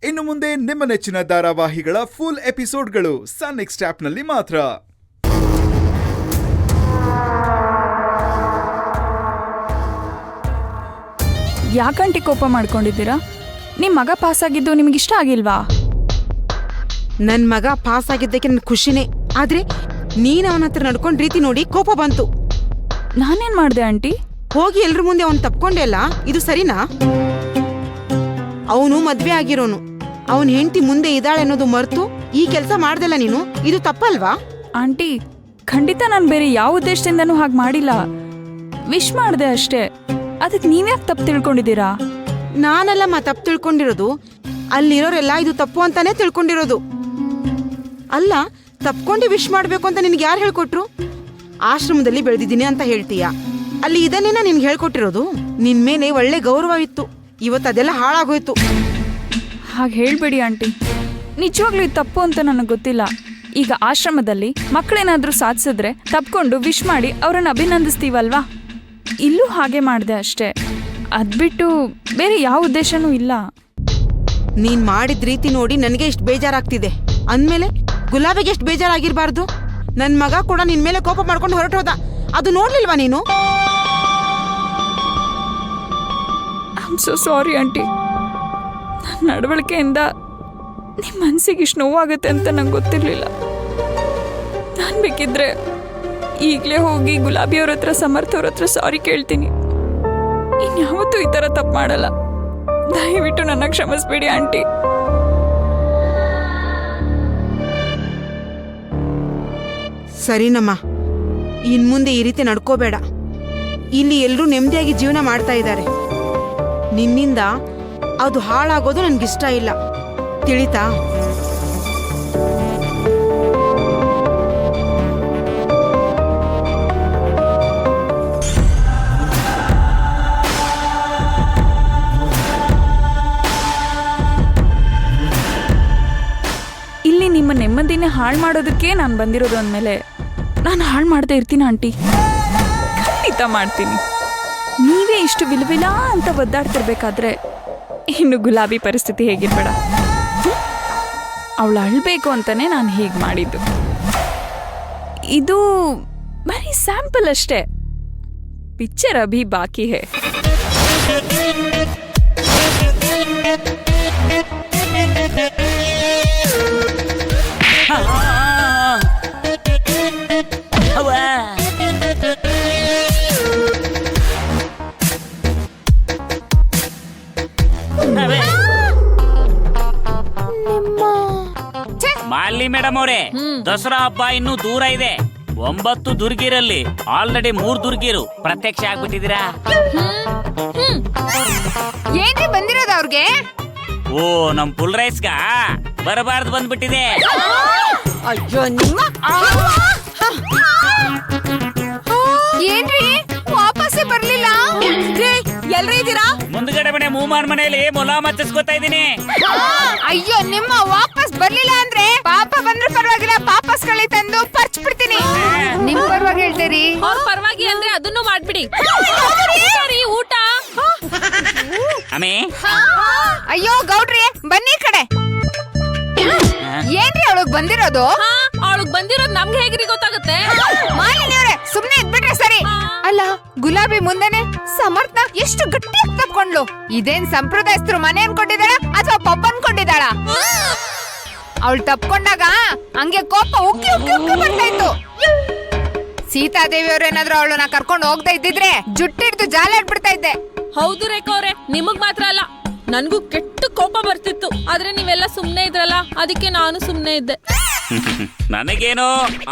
ಇನ್ನು ಮುಂದೆ ನಿಮ್ಮ ನೆಚ್ಚಿನ ಧಾರಾವಾಹಿಗಳ ಫುಲ್ ಎಪಿಸೋಡ್ಗಳು ಸನ್ ನೆಕ್ಸ್ಟ್ ಆಪ್ನಲ್ಲಿ ಮಾತ್ರ. ಯಾಕಂಟಿ ಕೋಪ ಮಾಡ್ಕೊಂಡಿದ್ದೀರಾ? ನಿಮ್ ಮಗ ಪಾಸ್ ಆಗಿದ್ದು ನಿಮ್ಗಿಷ್ಟ ಆಗಿಲ್ವಾ? ನನ್ ಮಗ ಪಾಸ್ ಆಗಿದ್ದಕ್ಕೆ ನನ್ ಖುಷಿನೇ, ಆದ್ರೆ ನೀನ್ ಅವನ ಹತ್ರ ನಡ್ಕೊಂಡ್ ರೀತಿ ನೋಡಿ ಕೋಪ ಬಂತು. ನಾನೇನ್ ಮಾಡ್ದೆ ಆಂಟಿ? ಹೋಗಿ ಎಲ್ರ ಮುಂದೆ ಅವ್ನ್ ತಪ್ಕೊಂಡೆ ಅಲ್ಲ, ಇದು ಸರಿನಾ? ಅವನು ಮದ್ವೆ ಆಗಿರೋನು, ಅವನ್ ಹೆಂಡತಿ ಮುಂದೆ ಇದ್ದಾಳೆ ಅನ್ನೋದು ಮರ್ತು ಈ ಕೆಲಸ ಮಾಡ್ದಲ್ಲ ನೀನು, ಇದು ತಪ್ಪಲ್ವಾ? ಆಂಟಿ, ಖಂಡಿತ ನಾನ್ ಬೇರೆ ಯಾವ ಉದ್ದೇಶದಿಂದನೂ ಹಾಗೆ ಮಾಡಿಲ್ಲ. ವಿಶ್ ಮಾಡ್ದೆ ಅಷ್ಟೇ. ಅದಕ್ಕೆ ನೀವ್ಯಾಕೆ ತಪ್ಪು ತಿಳ್ಕೊಂಡಿದ್ದೀರಾ? ನಾನಲ್ಲಮ್ಮ ತಪ್ಪು ತಿಳ್ಕೊಂಡಿರೋದು, ಅಲ್ಲಿರೋರೆಲ್ಲ ಇದು ತಪ್ಪು ಅಂತಾನೆ ತಿಳ್ಕೊಂಡಿರೋದು. ಅಲ್ಲ, ತಪ್ಕೊಂಡು ವಿಶ್ ಮಾಡ್ಬೇಕು ಅಂತ ನಿನ್ಗೆ ಯಾರು ಹೇಳ್ಕೊಟ್ರು? ಆಶ್ರಮದಲ್ಲಿ ಬೆಳೆದಿದ್ದೀನಿ ಅಂತ ಹೇಳ್ತೀಯ, ಅಲ್ಲಿ ಇದನ್ನೇನ ನಿನ್ಗೆ ಹೇಳ್ಕೊಟ್ಟಿರೋದು? ನಿನ್ ಮೇಲೆ ಒಳ್ಳೆ ಗೌರವ ಇತ್ತು, ಇವತ್ತು ಅದೆಲ್ಲ ಹಾಳಾಗೋಯ್ತು. ಹಾಗೆ ಹೇಳ್ಬೇಡಿ ಆಂಟಿ, ನಿಜವಾಗ್ಲೂ ಇದು ತಪ್ಪು ಅಂತ ನನಗೆ ಗೊತ್ತಿಲ್ಲ. ಈಗ ಆಶ್ರಮದಲ್ಲಿ ಮಕ್ಕಳೇನಾದ್ರೂ ಸಾಧಿಸಿದ್ರೆ ತಪ್ಕೊಂಡು ವಿಶ್ ಮಾಡಿ ಅವ್ರನ್ನ ಅಭಿನಂದಿಸ್ತೀವಲ್ವಾ, ಇಲ್ಲೂ ಹಾಗೆ ಮಾಡಿದೆ ಅಷ್ಟೇ. ಅದ್ಬಿಟ್ಟು ಬೇರೆ ಯಾವ ಉದ್ದೇಶನೂ ಇಲ್ಲ. ನೀನ್ ಮಾಡಿದ ರೀತಿ ನೋಡಿ ನನಗೆ ಇಷ್ಟು ಬೇಜಾರಾಗ್ತಿದೆ ಅಂದ್ಮೇಲೆ ಗುಲಾಬಿಗೆ ಎಷ್ಟು ಬೇಜಾರಾಗಿರ್ಬಾರ್ದು? ನನ್ ಮಗ ಕೂಡ ನಿನ್ ಮೇಲೆ ಕೋಪ ಮಾಡ್ಕೊಂಡು ಹೊರಟೋದ, ಅದು ನೋಡ್ಲಿಲ್ವಾ ನೀನು? I am so sorry aunty. ನನ್ನ ನಡವಳಿಕೆಯಿಂದ ನಿಮ್ಮ ಮನಸ್ಸಿಗೆ ಇಷ್ಟು ನೋವಾಗುತ್ತೆ ಅಂತ ನಂಗೆ ಗೊತ್ತಿರಲಿಲ್ಲ. ನಾನು ಬೇಕಿದ್ರೆ ಈಗಲೇ ಹೋಗಿ ಗುಲಾಬಿ ಅವ್ರ ಹತ್ರ, ಸಮರ್ಥ ಅವ್ರ ಹತ್ರ ಸಾರಿ ಕೇಳ್ತೀನಿ. ಇನ್ಯಾವತ್ತೂ ಈ ಥರ ತಪ್ಪು ಮಾಡಲ್ಲ. ದಯವಿಟ್ಟು ನನ್ನ ಕ್ಷಮಿಸ್ಬೇಡಿ ಆಂಟಿ. ಸರಿನಮ್ಮ, ಇನ್ ಮುಂದೆ ಈ ರೀತಿ ನಡ್ಕೋಬೇಡ. ಇಲ್ಲಿ ಎಲ್ಲರೂ ನೆಮ್ಮದಿಯಾಗಿ ಜೀವನ ಮಾಡ್ತಾ ಇದ್ದಾರೆ, ನಿನ್ನಿಂದ ಅದು ಹಾಳಾಗೋದು ನನ್ಗಿಷ್ಟ ಇಲ್ಲ, ತಿಳಿತಾ? ಇಲ್ಲಿ ನಿಮ್ಮ ನೆಮ್ಮದಿನೇ ಹಾಳು ಮಾಡೋದಕ್ಕೆ ನಾನು ಬಂದಿರೋದು ಅಂದಮೇಲೆ ನಾನು ಹಾಳು ಮಾಡದೆ ಇರ್ತೀನಿ ಆಂಟಿ. ಖಂಡಿತ ಮಾಡ್ತೀನಿ. ನೀವೇ ಇಷ್ಟು ವಿಲವಿಲ ಅಂತ ಒದ್ದಾಡ್ತಿರ್ಬೇಕಾದ್ರೆ ಇನ್ನು ಗುಲಾಬಿ ಪರಿಸ್ಥಿತಿ ಹೇಗಿರ್ಬೇಡ. ಅವಳು ಅಳ್ಬೇಕು ಅಂತಾನೆ ನಾನು ಹೀಗೆ ಮಾಡಿದ್ದು. ಇದು ಬರೀ ಸ್ಯಾಂಪಲ್ ಅಷ್ಟೇ. ಪಿಕ್ಚರ್ ಅಭಿ ಬಾಕಿ ಹೇ. ಮಾಲಿ ಮೇಡಮ್ ಅವರೇ, ದಸರಾ ಹಬ್ಬ ಇನ್ನೂ ದೂರ ಇದೆ. 9 ದುರ್ಗಿರಲ್ಲಿ ಆಲ್ರೆಡಿ 3 ದುರ್ಗಿರು ಪ್ರತ್ಯಕ್ಷ ಆಗ್ಬಿಟ್ಟಿದ್ದೀರಾ. ಏನ್ರಿ ಬಂದಿರೋದು ಅವ್ರಿಗೆ? ಓ, ನಮ್ ಫುಲ್ ರೈಸ್ಗ ಬರಬಾರ್ದು ಬಂದ್ಬಿಟ್ಟಿದೆ. ಅಯ್ಯೋ ನಿಮ್ಮ ಏನ್ರಿ ವಾಪಸ್ಸೇ ಬರ್ಲಿಲ್ಲ? ಎಲ್ರಿ ಇದ್ದೀರಾ? ಮುಂದ್ಗಡೆ ಮನೆ ಮೂಮಾನ್ ಮನೆಯಲ್ಲಿ ಮೊಲ ಮಚ್ಚಿಸ್ಕೊತಾ ಇದೀನಿ. ಅಯ್ಯೋ ನಿಮ್ಮ ವಾಪಸ್ ಬರ್ಲಿಲ್ಲ ಅಂದ್ರೆ ಪಾಪ ಬಂದ್ರೆ ಪರವಾಗಿಲ್ಲ, ಪಾಪಸ್ ಕಳಿ ತಂದು ಪರ್ಚ್ ಬಿಡ್ತೀನಿ. ನಿಮ್ ಪರವಾಗಿ ಹೇಳ್ತೀರಿ? ಅವ್ರ ಪರವಾಗಿ ಅಂದ್ರೆ ಅದನ್ನು ಮಾಡ್ಬಿಡಿ. ಊಟ ಅಮೇ. ಅಯ್ಯೋ ಗೌಡ್ರಿ, ಬನ್ನಿ ಈ ಕಡೆ. ಏನ್ರಿ ಅವಳಗ್ ಬಂದಿರೋದು? ಅವಳಗ್ ಬಂದಿರೋದು ನಮ್ಗೆ ಹೇಗ್ರಿ ಗೊತ್ತಾಗುತ್ತೆ? ಮಾಲಿನಿಯವ್ರೆ, ಸುಮ್ನೆ ಇದ್ಬಿಟ್ರೆ ಸರಿ. ಅಲ್ಲ, ಗುಲಾಬಿ ಮುಂದೆನೆ ಸಮರ್ಥ ಎಷ್ಟು ಗಟ್ಟಿಯಾಗಿ ತಪ್ಕೊಂಡ್ಲು. ಇದೇನ್ ಸಂಪ್ರದಾಯಸ್ಥರು ಮನೆ ಅನ್ಕೊಂಡಿದ್ದಾಳ ಅಥವಾ ಪಬ್ ಅನ್ಕೊಂಡಿದ್ದಾಳ? ಅವಳು ತಪ್ಕೊಂಡಾಗ ಹಂಗೆ ಕೋಪ ಉಕ್ಕಿ ಉಕ್ಕಿ ಉಕ್ಕಿ ಬರ್ತಾ ಇತ್ತು. ಸೀತಾದೇವಿ ಅವ್ರೇನಾದ್ರೂ ಅವಳನ್ನ ಕರ್ಕೊಂಡು ಹೋಗ್ತಾ ಇದ್ದಿದ್ರೆ ಜುಟ್ಟಿಡ್ದು ಜಾಲಾಡ್ಬಿಡ್ತಾ ಇದ್ದೆ. ಹೌದು ರೇಖಾ ಅವ್ರೆ, ನಿಮಗ್ ಮಾತ್ರ ಅಲ್ಲ, ನನ್ಗೂ ಕೆಟ್ಟ ಕೋಪ ಬರ್ತಿತ್ತು. ಆದ್ರೆ ನೀವೆಲ್ಲ ಸುಮ್ನೆ ಇದ್ರಲ್ಲ, ಅದಕ್ಕೆ ನಾನು ಸುಮ್ನೆ ಇದ್ದೆ. ನನಗೇನೋ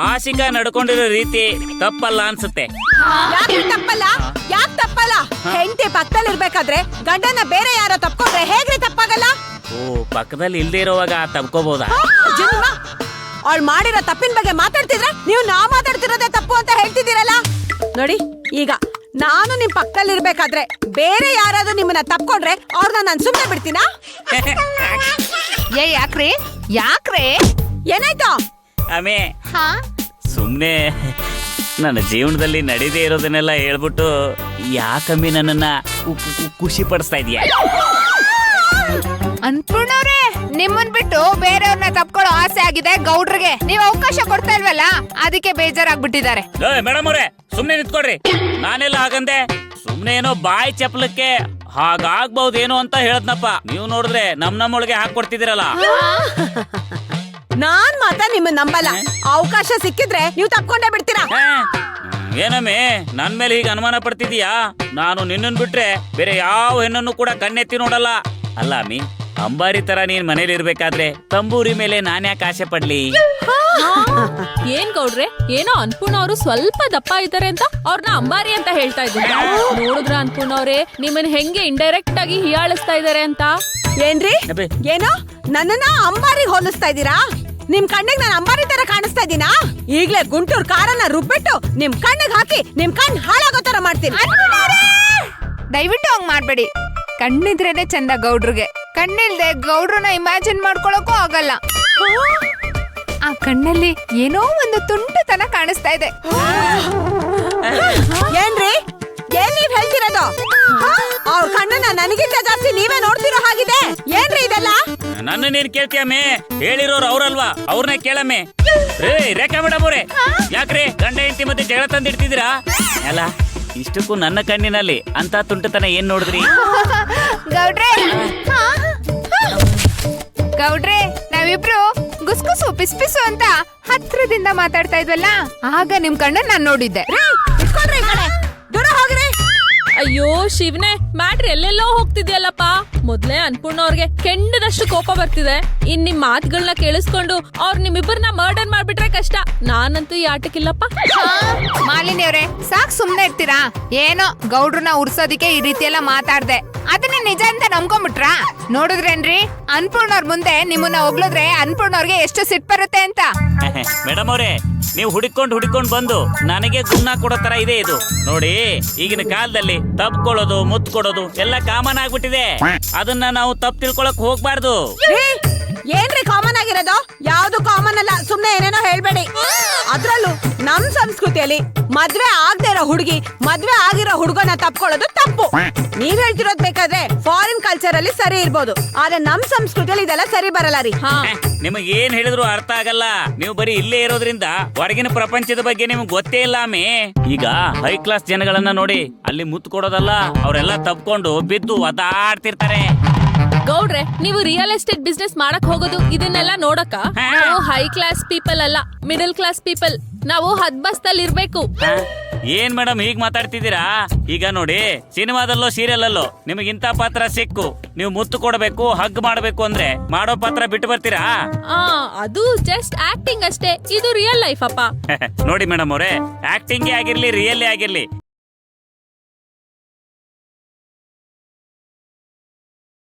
ಆಶಿಕ ನಡ್ಕೊಂಡಿರೋ ರೀತಿ ತಪ್ಪಲ್ಲ ಅನ್ಸುತ್ತೆ. ಯಾಕೆ ತಪ್ಪಲ್ಲ? ಯಾಕೆ ತಪ್ಪಲ್ಲ? ಹೆಂಡತಿ ಪಕ್ಕದಲ್ಲಿ ಇರ್ಬೇಕಾದ್ರೆ ಗಂಡನ ಬೇರೆ ಯಾರೋ ತಪ್ಕೊಂಡ್ರೆ ಹೇಗ್ರಿ ತಪ್ಪಾಗಲ್ಲ? ಓ, ಪಕ್ಕದಲ್ಲಿ ಇಲ್ದೇ ಇರೋವಾಗ ತಪ್ಕೋಬಹುದಾ? ಅವಳು ಮಾಡಿರೋ ತಪ್ಪಿನ ಬಗ್ಗೆ ಮಾತಾಡ್ತಿದ್ರೆ ನೀವು ನಾ ಮಾತಾಡ್ತಿರೋದೇ ತಪ್ಪು ಅಂತ ಹೇಳ್ತಿದ್ದೀರಲ್ಲ. ನೋಡಿ, ಈಗ ನಾನು ನಿಮ್ ಪಕ್ಕದಲ್ಲಿ ಇರ್ಬೇಕಾದ್ರೆ ಬೇರೆ ಯಾರಾದ್ರೂ ನಿಮ್ಮನ್ನ ತಪ್ಕೊಂಡ್ರೆ ಅವ್ರನ್ನ ನಾನು ಸುಮ್ನೆ ಬಿಡ್ತೀನಾ? ಯಾಕ್ರಿ ಯಾಕ್ರಿ ಏನಾಯ್ತು? ಆಮೇ, ಸುಮ್ನೆ ನನ್ನ ಜೀವನದಲ್ಲಿ ನಡೀದೇ ಇರೋದನ್ನೆಲ್ಲ ಹೇಳ್ಬಿಟ್ಟು ಯಾಕಮ್ಮಿ ನನ್ನನ್ನ ಖುಷಿ ಪಡಿಸ್ತಾ ಇದೀಯ? ಅನ್ಪೂರ್ಣವ್ರೆ, ನಿಮ್ಮನ್ ಬಿಟ್ಟು ಬೇರೆಯವ್ರನ್ನ ತಪ್ಕೊಳ್ಳೋ ಆಸೆ ಆಗಿದೆ ಗೌಡ್ರಿಗೆ. ನೀವ್ ಅವಕಾಶ ಕೊಡ್ತಾ ಇಲ್ವಲ್ಲ, ಅದಕ್ಕೆ ಬೇಜಾರಾಗ್ಬಿಟ್ಟಿದ್ದಾರೆ. ಮೇಡಮ್ ಅವ್ರೆ ಸುಮ್ನೆ ನಿಂತ್ಕೊಡ್ರಿ. ನಾನೆಲ್ಲ ಹಾಗಂದೆ, ಸುಮ್ನೆ ಏನೋ ಬಾಯಿ ಚಪ್ಪಲಕ್ಕೆ ಹಾಗಾಗ್ಬಹುದೇನೋ ಅಂತ ಹೇಳದ್ನಪ್ಪ. ನೀವು ನೋಡಿದ್ರೆ ನಮ್ಮೊಳಗೆ ಹಾಕೊಡ್ತಿದ್ದೀರಲ್ಲ. ನಾನ್ ಮಾತ್ರ ನಿಮ್ಮ ನಂಬಲ್ಲ. ಅವಕಾಶ ಸಿಕ್ಕಿದ್ರೆ ನೀವು ತಪ್ಕೊಂಡೇ ಬಿಡ್ತೀರಾ. ಏನಮ್ಮೆ ನನ್ ಮೇಲೆ ಹೀಗೆ ಅನುಮಾನ ಪಡ್ತಿದೀಯಾ? ನಾನು ನಿನ್ನನ್ ಬಿಟ್ರೆ ಬೇರೆ ಯಾವ ಹೆಣ್ಣನ್ನು ಕೂಡ ಕಣ್ಣೆತ್ತಿ ನೋಡಲ್ಲ. ಅಲ್ಲ ಅಮ್ಮಿ, ಅಂಬಾರಿ ತರ ನೀನ್ ಮನೇಲಿ ಇರ್ಬೇಕಾದ್ರೆ ತಂಬೂರಿ ಮೇಲೆ ನಾನ್ಯಾಕೆ ಆಸೆ ಪಡ್ಲಿ? ಏನ್ ಗೌಡ್ರೆ, ಏನೋ ಅನ್ಪೂರ್ಣ ಅವರು ಸ್ವಲ್ಪ ದಪ್ಪ ಇದ್ದಾರೆ ಅಂತ ಅವ್ರನ್ನ ಅಂಬಾರಿ ಅಂತ ಹೇಳ್ತಾ ಇದ್ದಾರೆ. ನೋಡಿದ್ರ ಅನ್ಪೂರ್ಣ ಅವ್ರೆ ನಿಮ್ಮನ್ನ ಹೆಂಗೆ ಇಂಡೈರೆಕ್ಟ್ ಆಗಿ ಹೀಯಾಳಿಸ್ತಾ ಇದಾರೆ ಅಂತ. ಏನ್ರಿ ಅಬ್ಬೆ. ಏನೋ ನನ್ನನ್ನ ಅಂಬಾರಿ ಹೋಲಿಸ್ತಾ ಇದ್ದೀರಾ? ನಿಮ್ ಕಣ್ಣಿಗೆ ನಾನು ಅಂಬಾರಿ ತರ ಕಾಣಿಸ್ತಾ ಇದ್ದೀನಾ? ಈಗ್ಲೇ ಗುಂಟೂರ್ ಕಾರನ್ನ ರುಬ್ಬಿಟ್ಟು ನಿಮ್ ಕಣ್ಣಿಗೆ ಹಾಕಿ ನಿಮ್ ಕಣ್ ಹಾಳಾಗೋ ತರ ಮಾಡ್ತೀನಿ. ದಯವಿಟ್ಟು ಹಂಗ್ ಮಾಡ್ಬೇಡಿ. ಕಣ್ಣಿದ್ರೇನೆ ಚಂದ ಗೌಡ್ರಿಗೆ. ಕಣ್ಣಿಲ್ದೆ ಗೌಡ್ರನ್ನ ಇಮ್ಯಾಜಿನ್ ಮಾಡ್ಕೊಳಕ್ಕೂ ಆಗಲ್ಲ. ಆ ಕಣ್ಣಲ್ಲಿ ಏನೋ ಒಂದು ತುಂಟುತನ ಕಾಣಿಸ್ತಾ ಇದೆ. ಏನ್ರಿ ಏನ್ ನೀವ್ ಹೇಳ್ತಿರೋದು? ಅವ್ರ ಕಣ್ಣನ್ನ ನನಗಿಂತ ಜಾಸ್ತಿ ನೀವೇ ನೋಡ್ತಿರೋ ಹಾಗಿದೆ. ಏನ್ರಿ ಇದೆಲ್ಲ? ನನ್ನ ನೀನ್ ಕೇಳ್ತೀಯಮ್ಮೆ? ಹೇಳಿರೋರು ಅವ್ರಲ್ವಾ, ಅವ್ರನ್ನೇ ಕೇಳಮ್ಮೆ. ರೇಖಾ ಮೇಡಮ್ ಅವ್ರೆ, ಯಾಕ್ರಿ ಗಂಡ ಹೆಂಡತಿ ಮಧ್ಯೆ ಜಗಳ ತಂದಿಡ್ತಿದ್ದೀರಾ? ಅಲ್ಲ ಇಷ್ಟಕ್ಕೂ ನನ್ನ ಕಣ್ಣಿನಲ್ಲಿ ಅಂತ ತುಂಟತನ ಏನ್ ನೋಡಿದ್ರಿ? ಗೌಡ್ರೆ ಗೌಡ್ರೆ, ನಾವಿಬ್ರು ಗುಸ್ಗುಸು ಪಿಸ್ಪಿಸು ಅಂತ ಹತ್ರದಿಂದ ಮಾತಾಡ್ತಾ ಇದ್ವಲ್ಲ, ಆಗ ನಿಮ್ ಕಣ್ಣನ್ ನಾನ್ ನೋಡಿದ್ದೆ. ಇಟ್ಕೊಳ್ರಿ ಈ ಕಡೆ, ದೂರ ಹೋಗ್ರಿ. ಅಯ್ಯೋ ಶಿವನೇ, ಮ್ಯಾಟ್ರ್ ಎಲ್ಲೆಲ್ಲೋ ಹೋಗ್ತಿದ್ಯಲ್ಲಪ್ಪ. ಮೊದ್ಲೇ ಅನ್ಪೂರ್ಣ ಅವ್ರಿಗೆ ಕೆಂಡದಷ್ಟು ಕೋಪ ಬರ್ತಿದೆ. ಇನ್ ನಿಮ್ ಮಾತುಗಳನ್ನ ಕೇಳಿಸ್ಕೊಂಡು ಅವ್ರು ನಿಮ್ಮಿಬ್ಬರನ್ನ ಮರ್ಡರ್ ಮಾಡ್ಬಿಟ್ರೆ ಕಷ್ಟ. ನಾನಂತೂ ಈ ಆಟಕ್ಕಿಲ್ಲಪ್ಪ. ಮಾಲಿನಿ ಅವ್ರೆ, ಸಾಕ್ ಸುಮ್ನೆ ಇರ್ತೀರಾ? ಏನೋ ಗೌಡ್ರನ್ನ ಉರ್ಸೋದಿಕ್ಕೆ ಈ ರೀತಿ ಎಲ್ಲ ಮಾತಾಡ್ದೆ, ಅದನ್ನ ನಿಜ ಅಂತ ನಂಬ್ಕೊಂಡ್ಬಿಟ್ರಾ? ನೋಡಿದ್ರೇನ್ರಿ, ಅನ್ಪೂರ್ಣವ್ರ ಮುಂದೆ ನಿಮ್ಮನ್ನ ಹೊಗಳಿದ್ರೆ ಅನ್ಪೂರ್ಣವ್ರಿಗೆ ಎಷ್ಟು ಸಿಟ್ ಬರುತ್ತೆ ಅಂತ. ಮೇಡಮ್ ಅವ್ರೆ, ನೀವು ಹುಡುಕೊಂಡು ಬಂದು ನನಗೆ ಗುಣ ಕೊಡೋ ತರ ಇದೆ ಇದು. ನೋಡಿ, ಈಗಿನ ಕಾಲದಲ್ಲಿ ತಪ್ಕೊಳ್ಳೋದು ಮುತ್ತು ಕೊಡೋದು ಎಲ್ಲ ಕಾಮನ್ ಆಗ್ಬಿಟ್ಟಿದೆ. ಅದನ್ನ ನಾವು ತಪ್ಪು ತಿಳ್ಕೊಳಕ್ ಹೋಗ್ಬಾರ್ದು. ಏನ್ರಿ ಕಾಮನ್ ಆಗಿರೋದು? ಯಾವ್ದು ಕಾಮನ್ ಅಲ್ಲ, ಸುಮ್ನೆ ಏನೇನೋ ಹೇಳ್ಬೇಡಿ. ಅದ್ರಲ್ಲೂ ನಮ್ ಸಂಸ್ಕೃತಿಯಲ್ಲಿ ಮದ್ವೆ ಆಗದೆ ಇರೋ ಹುಡುಗಿ ಮದ್ವೆ ಆಗಿರೋ ಹುಡುಗನ ತಪ್ಕೊಳ್ಳೋದು ತಪ್ಪು. ನೀವ್ ಹೇಳ್ತಿರೋದ್ ಬೇಕಾದ್ರೆ ಫಾರಿನ್ ಕಲ್ಚರ್ ಅಲ್ಲಿ ಸರಿ ಇರ್ಬೋದು, ಆದ್ರೆ ನಮ್ ಸಂಸ್ಕೃತಿಯಲ್ಲಿ ಇದೆಲ್ಲ ಸರಿ ಬರಲ್ಲ ರೀ. ನಿಮಗೆ ಏನ್ ಹೇಳಿದ್ರು ಅರ್ಥ ಆಗಲ್ಲ. ನೀವು ಬರೀ ಇಲ್ಲೇ ಇರೋದ್ರಿಂದ ಹೊರಗಿನ ಪ್ರಪಂಚದ ಬಗ್ಗೆ ನಿಮ್ಗೆ ಗೊತ್ತೇ ಇಲ್ಲ ಅಮ್ಮಿ. ಈಗ ಹೈ ಕ್ಲಾಸ್ ಜನಗಳನ್ನ ನೋಡಿ, ಅಲ್ಲಿ ಮುತ್ತು ಕೊಡೋದಲ್ಲ, ಅವರೆಲ್ಲ ತಪ್ಕೊಂಡು ಬಿದ್ದು ಒದಾಡ್ತಿರ್ತಾರೆ. ಗೌಡ್ರೆ, ನೀವು ರಿಯಲ್ ಎಸ್ಟೇಟ್ ಬಿಸ್ನೆಸ್ ಮಾಡಕ್ ಹೋಗೋದು ಇದನ್ನೆಲ್ಲ ನೋಡಕ? ನಾವು ಹೈ ಕ್ಲಾಸ್ ಪೀಪಲ್ ಅಲ್ಲ, ಮಿಡಲ್ ಕ್ಲಾಸ್ ಪೀಪಲ್. ನಾವು ಹದ್ಬಸ್ತಲ್ಲಿ ಇರ್ಬೇಕು. ಏನ್ ಮೇಡಮ್ ಹೀಗ್ ಮಾತಾಡ್ತಿದ್ದೀರಾ? ಈಗ ನೋಡಿ, ಸಿನಿಮಾದಲ್ಲೋ ಸೀರಿಯಲ್ ಅಲ್ಲೋ ನಿಮಗಿಂತ ಪಾತ್ರ ಸಿಕ್ಕು, ನೀವು ಮುತ್ತು ಕೊಡಬೇಕು, ಹಗ್ ಮಾಡ್ಬೇಕು ಅಂದ್ರೆ ಮಾಡೋ ಪಾತ್ರ ಬಿಟ್ಟು ಬರ್ತೀರಾ? ಅದು ಜಸ್ಟ್ ಆಕ್ಟಿಂಗ್ ಅಷ್ಟೇ. ಇದು ರಿಯಲ್ ಲೈಫ್ ಅಪ್ಪ. ನೋಡಿ ಮೇಡಮ್ ಅವ್ರೆ, ಆಕ್ಟಿಂಗೇ ಆಗಿರ್ಲಿ ರಿಯಲ್ಲೇ ಆಗಿರ್ಲಿ,